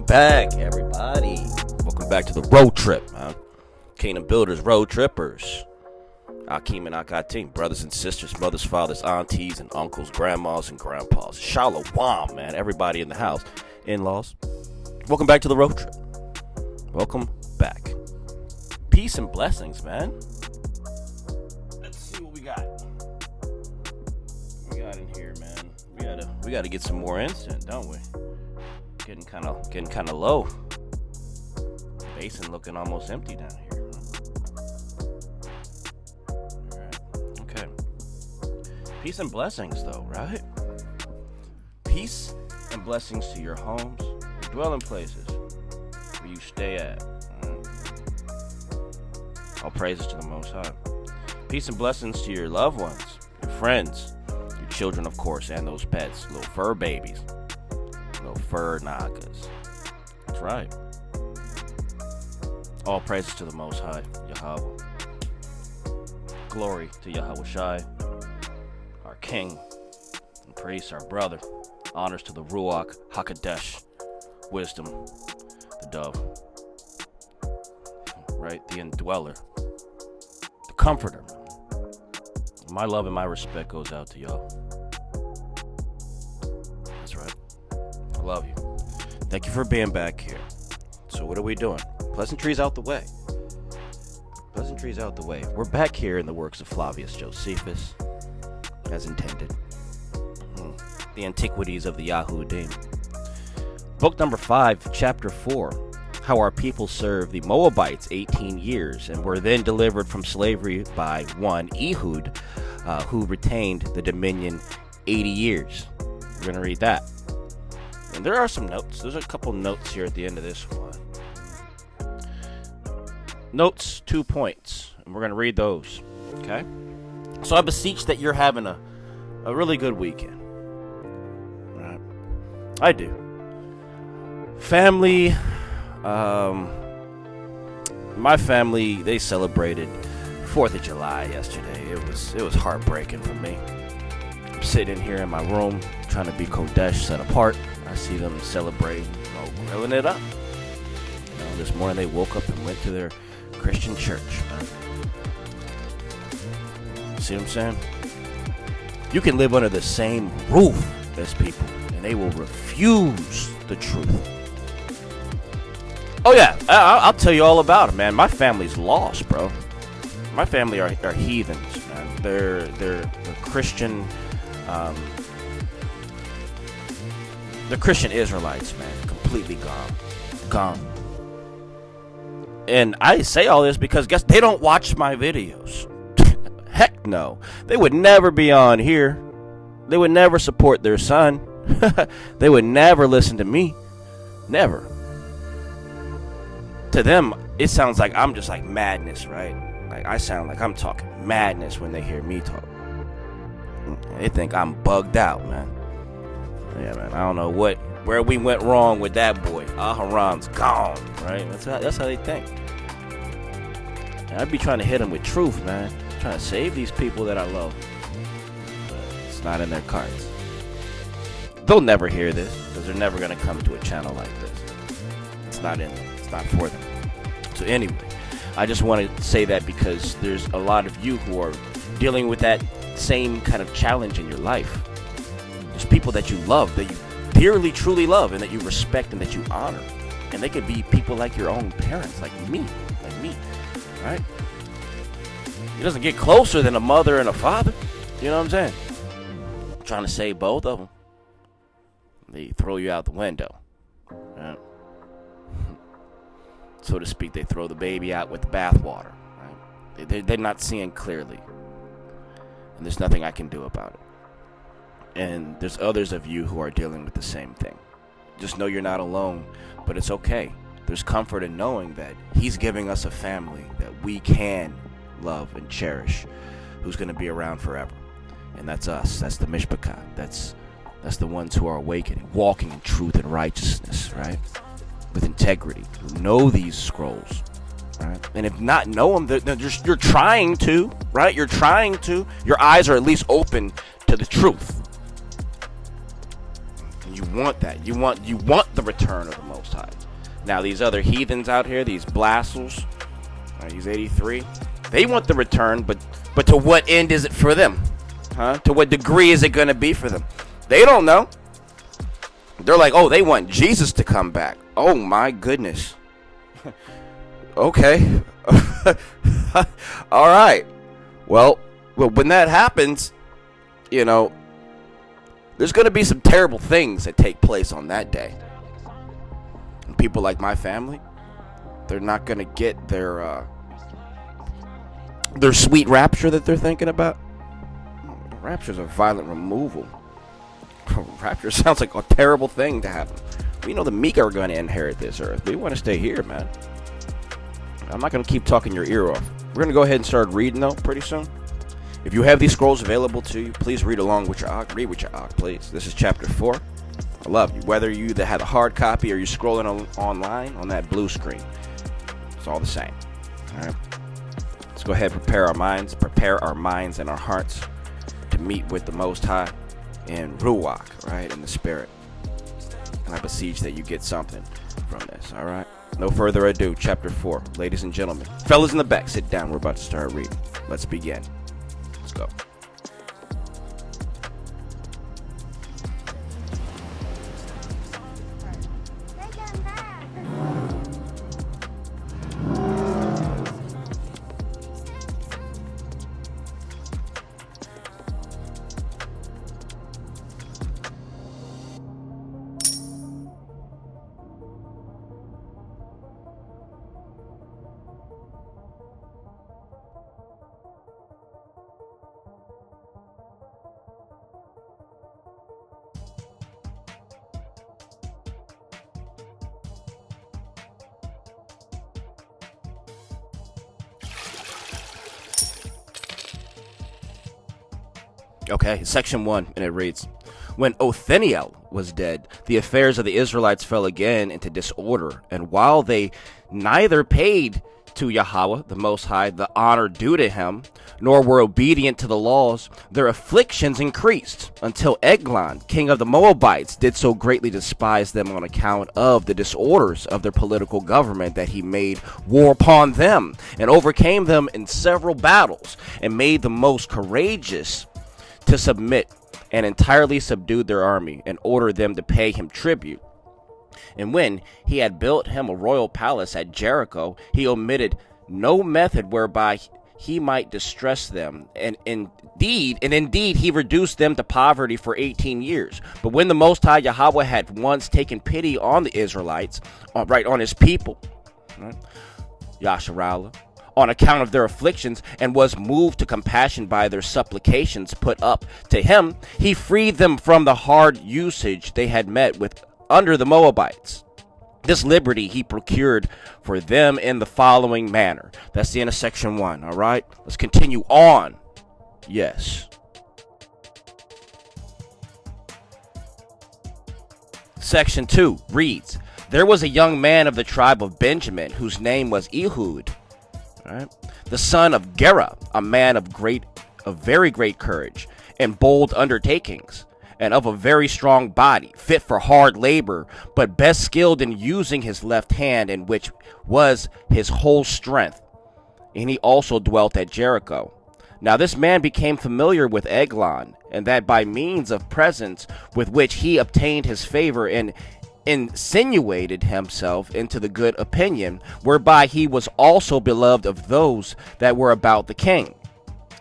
back, everybody. Welcome back to the road trip, man. Kingdom Builders, road trippers. Akeem and Akatim, brothers and sisters, mothers, fathers, aunties, and uncles, grandmas, and grandpas. Shalom, man. Everybody in the house. In-laws. Welcome back to the road trip. Welcome back. Peace and blessings, man. Let's see what we got. What we got in here, man. We gotta get some more incense, don't we? Getting kind of low. Basin looking almost empty down here. All right. Okay. Peace and blessings, though, right? Peace and blessings to your homes, your dwelling places, where you stay at. All praises to the Most High. Peace and blessings to your loved ones, your friends, your children, of course, and those pets, little fur babies. Little fur nagas. That's right. All praises to the Most High, YAHAWAH. Glory to YAHAWASHI, our King and priest, our brother. Honors to the Ruach HaKodesh, wisdom, the dove. Right? The indweller. The comforter. My love and my respect goes out to y'all. That's right. I love you. Thank you for being back here. So what are we doing? Pleasantries out the way. Pleasantries out the way. We're back here in the works of Flavius Josephus, as intended. The Antiquities of the Yahudim. Book number 5, chapter 4. How our people served the Moabites 18 years and were then delivered from slavery by one Ehud, who retained the dominion 80 years. We're going to read that. And there are some notes. There's a couple notes here at the end of this one. Notes, 2 points. And we're going to read those. Okay? So I beseech that you're having a really good weekend. Right? I do. Family, my family, they celebrated 4th of July yesterday. It was heartbreaking for me. I'm sitting here in my room trying to be Kodesh, set apart. I see them celebrating, grilling it up. This morning they woke up and went to their Christian church, man. See what I'm saying? You can live under the same roof as people, and they will refuse the truth. Oh yeah, I'll tell you all about it, man. My family's lost, bro. My family are heathens, man. They're Christian. The Christian Israelites, man, completely gone. And I say all this because guess they don't watch my videos. Heck no. They would never be on here. They would never support their son. They would never listen to me. Never. To them, it sounds like I'm just like madness, right? Like I sound like I'm talking madness when they hear me talk. They think I'm bugged out, man. Yeah, man. I don't know where we went wrong with that boy. Aharon's gone, right? That's how they think. And I'd be trying to hit them with truth, man. Trying to save these people that I love. But it's not in their cards. They'll never hear this because they're never going to come to a channel like this. It's not in them. It's not for them. So anyway, I just want to say that because there's a lot of you who are dealing with that same kind of challenge in your life. There's people that you love, that you dearly, truly love, and that you respect and that you honor. And they could be people like your own parents, like me, right? It doesn't get closer than a mother and a father. You know what I'm saying? I'm trying to save both of them. They throw you out the window. Right? So to speak, they throw the baby out with the bathwater. Right? They're not seeing clearly. And there's nothing I can do about it. And there's others of you who are dealing with the same thing. Just know you're not alone, but it's okay. There's comfort in knowing that he's giving us a family that we can love and cherish, who's going to be around forever. And that's us. That's the Mishpahcah. That's the ones who are awakening, walking in truth and righteousness, right? With integrity, who know these scrolls, right? And if not know them, you're trying to, right? You're trying to. Your eyes are at least open to the truth. And you want that. You want the return of the Most High. Now, these other heathens out here, these Blassels, these 83, they want the return, but to what end is it for them? To what degree is it going to be for them? They don't know. They're like, oh, they want Jesus to come back. Oh, my goodness. Okay. All right. Well, when that happens, you know, there's going to be some terrible things that take place on that day. And people like my family, they're not going to get their sweet rapture that they're thinking about. Rapture's a violent removal. Rapture sounds like a terrible thing to happen. We know the meek are going to inherit this earth. We want to stay here, man. I'm not going to keep talking your ear off. We're going to go ahead and start reading, though, pretty soon. If you have these scrolls available to you, please read along with your Ak. Read with your Ak, please. This is chapter 4. I love you. Whether you that have a hard copy or you're scrolling online on that blue screen, it's all the same. All right. Let's go ahead and prepare our minds and our hearts to meet with the Most High in Ruach, right, in the Spirit. And I beseech that you get something from this, all right? No further ado, chapter 4. Ladies and gentlemen, fellas in the back, sit down. We're about to start reading. Let's begin. Let's go. Okay, section 1, and it reads, when Othniel was dead, the affairs of the Israelites fell again into disorder, and while they neither paid to YAHAWAH, the Most High, the honor due to him, nor were obedient to the laws, their afflictions increased, until Eglon, king of the Moabites, did so greatly despise them on account of the disorders of their political government that he made war upon them, and overcame them in several battles, and made the most courageous to submit, and entirely subdued their army, and ordered them to pay him tribute. And when he had built him a royal palace at Jericho, he omitted no method whereby he might distress them, and indeed he reduced them to poverty for 18 years. But when the Most High YAHAWAH had once taken pity on the Israelites, on his people, right, Yasharallah, on account of their afflictions, and was moved to compassion by their supplications put up to him, he freed them from the hard usage they had met with under the Moabites. This liberty he procured for them in the following manner. That's the end of section 1, all right? Let's continue on. Yes. Section 2 reads, there was a young man of the tribe of Benjamin, whose name was Ehud, right, the son of Gera, a man of very great courage and bold undertakings, and of a very strong body, fit for hard labor, but best skilled in using his left hand, in which was his whole strength. And he also dwelt at Jericho. Now this man became familiar with Eglon, and that by means of presents with which he obtained his favor, and insinuated himself into the good opinion, whereby he was also beloved of those that were about the king.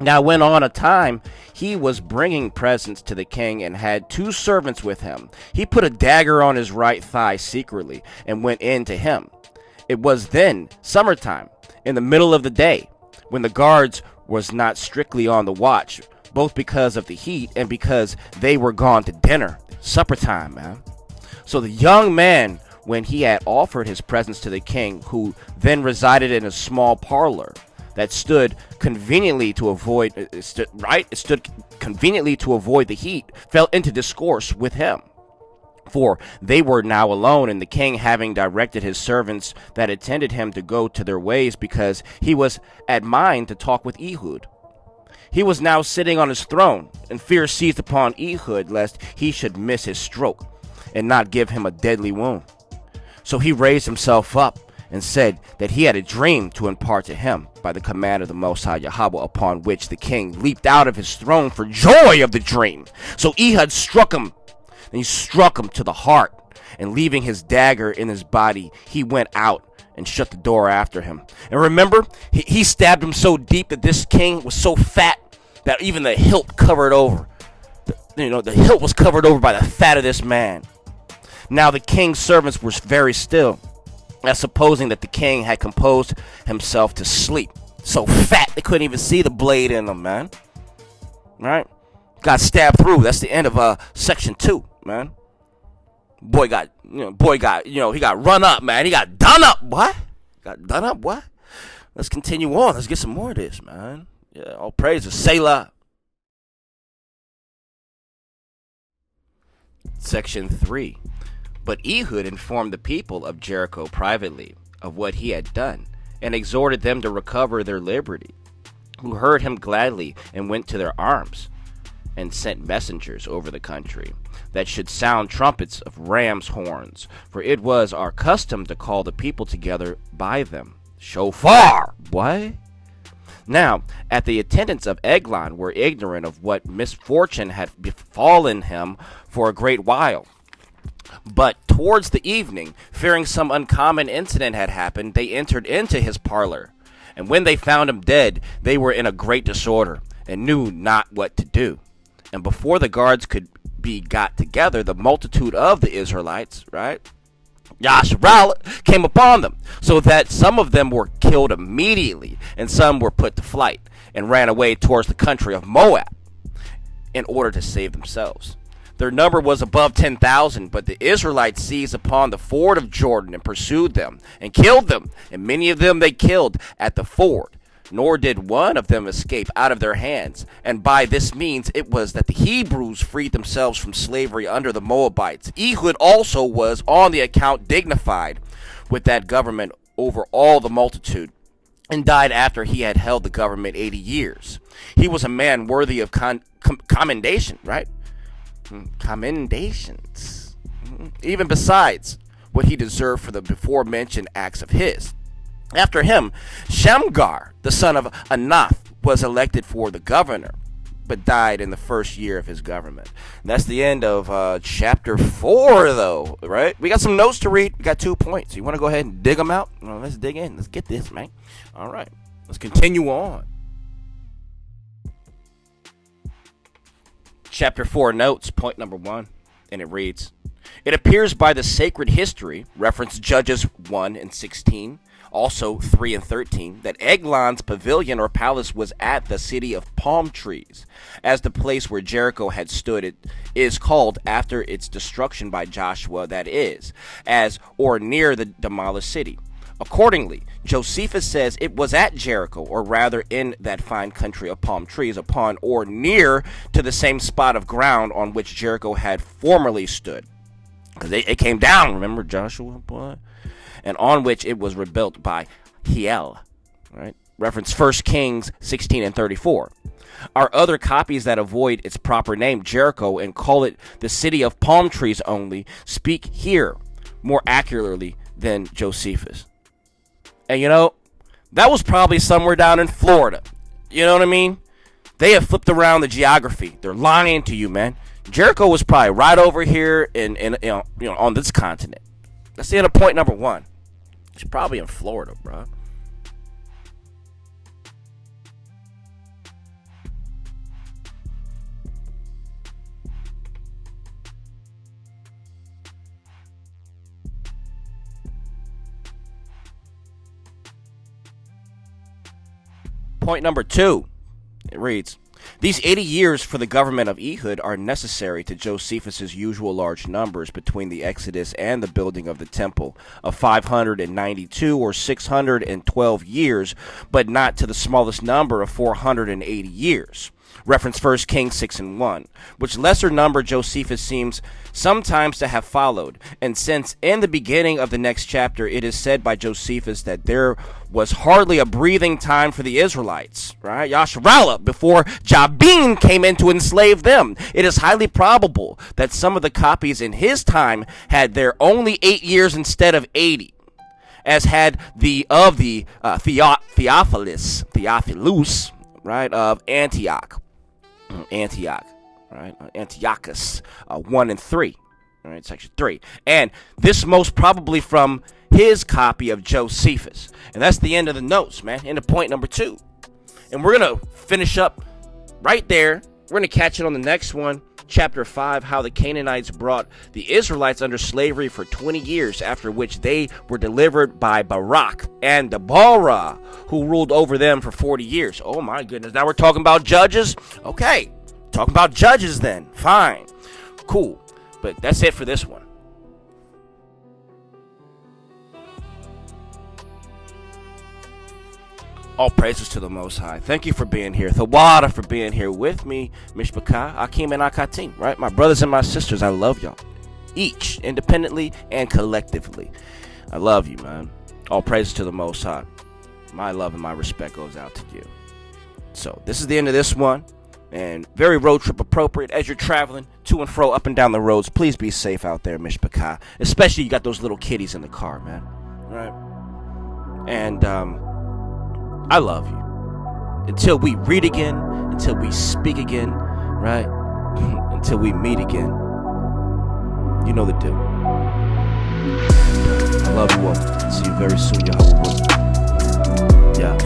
Now when on a time he was bringing presents to the king, and had 2 servants with him, he put a dagger on his right thigh secretly, and went in to him. It was then summertime, in the middle of the day, when the guards was not strictly on the watch, both because of the heat and because they were gone to dinner. Supper time, man. So the young man, when he had offered his presents to the king, who then resided in a small parlor that stood conveniently to avoid the heat, fell into discourse with him. For they were now alone, and the king having directed his servants that attended him to go to their ways, because he was at mind to talk with Ehud. He was now sitting on his throne, and fear seized upon Ehud lest he should miss his stroke, and not give him a deadly wound. So he raised himself up and said that he had a dream to impart to him by the command of the Most High Yahawah, upon which the king leaped out of his throne for joy of the dream. So Ehud struck him, and he struck him to the heart, and leaving his dagger in his body, he went out and shut the door after him. And remember, he stabbed him so deep that this king was so fat that even the hilt covered over. The hilt was covered over by the fat of this man. Now the king's servants were very still, as supposing that the king had composed himself to sleep. So fat they couldn't even see the blade in him, man. Right? Got stabbed through. That's the end of section 2, man. He got run up, man. He got done up. What? Got done up, what? Let's continue on. Let's get some more of this, man. Yeah, all praises. Selah. Section 3. But Ehud informed the people of Jericho privately of what he had done, and exhorted them to recover their liberty, who heard him gladly and went to their arms, and sent messengers over the country, that should sound trumpets of ram's horns, for it was our custom to call the people together by them. Shofar! What? Now, at the attendants of Eglon were ignorant of what misfortune had befallen him for a great while. But towards the evening, fearing some uncommon incident had happened, they entered into his parlor. And when they found him dead, they were in a great disorder, and knew not what to do. And before the guards could be got together, the multitude of the Israelites, right, Yasharallah, came upon them, so that some of them were killed immediately, and some were put to flight, and ran away towards the country of Moab, in order to save themselves. Their number was above 10,000, but the Israelites seized upon the ford of Jordan and pursued them and killed them, and many of them they killed at the ford, nor did one of them escape out of their hands. And by this means it was that the Hebrews freed themselves from slavery under the Moabites. Ehud also was on the account dignified with that government over all the multitude, and died after he had held the government 80 years. He was a man worthy of commendation, right? Commendations, even besides what he deserved for the before mentioned acts of his. After him, Shamgar, the son of Anath, was elected for the governor, but died in the first year of his government. And that's the end of chapter 4, though, right? We got some notes to read. We got 2 points. You want to go ahead and dig them out? Well, let's dig in. Let's get this, man. All right, let's continue on. Chapter 4 notes, point number 1, and it reads, it appears by the sacred history, reference Judges 1 and 16, also 3 and 13, that Eglon's pavilion or palace was at the city of palm trees, as the place where Jericho had stood it is called after its destruction by Joshua, that is, as or near the demolished city. Accordingly, Josephus says it was at Jericho, or rather in that fine country of palm trees, upon or near to the same spot of ground on which Jericho had formerly stood. Because it came down, remember Joshua, boy? And on which it was rebuilt by Hiel, right? Reference 1 Kings 16 and 34. Our other copies that avoid its proper name, Jericho, and call it the city of palm trees only, speak here more accurately than Josephus. And that was probably somewhere down in Florida. You know what I mean? They have flipped around the geography. They're lying to you, man. Jericho was probably right over here in on this continent. That's the end of point number 1. It's probably in Florida, bro. Point number 2, it reads, these 80 years for the government of Ehud are necessary to Josephus's usual large numbers between the Exodus and the building of the temple of 592 or 612 years, but not to the smallest number of 480 years. Reference 1 Kings 6:1, which lesser number Josephus seems sometimes to have followed. And since in the beginning of the next chapter it is said by Josephus that there was hardly a breathing time for the Israelites, right? Yasharallah, before Jabin came in to enslave them. It is highly probable that some of the copies in his time had their only 8 years instead of 80. As had Theophilus, right, of Antioch, right, Antiochus, 1 and 3, right, section 3, and this most probably from his copy of Josephus. And that's the end of the notes, man, into point number 2. And we're gonna finish up right there. We're gonna catch it on the next one. Chapter 5, how the Canaanites brought the Israelites under slavery for 20 years, after which they were delivered by Baruch and Deborah, who ruled over them for 40 years. Oh my goodness, now we're talking about judges? Okay, talking about judges then. Fine, cool, but that's it for this one. All praises to the Most High. Thank you for being here. Thawada for being here with me. Mishpahcah, Akim and Akatim, right? My brothers and my sisters, I love y'all. Each, independently and collectively. I love you, man. All praises to the Most High. My love and my respect goes out to you. So, this is the end of this one. And very road trip appropriate as you're traveling to and fro up and down the roads. Please be safe out there, Mishpahcah. Especially you got those little kiddies in the car, man. Right? And, I love you. Until we read again, until we speak again, right? Until we meet again. You know the deal. I love you all. See you very soon, YAHAWAH. Yeah.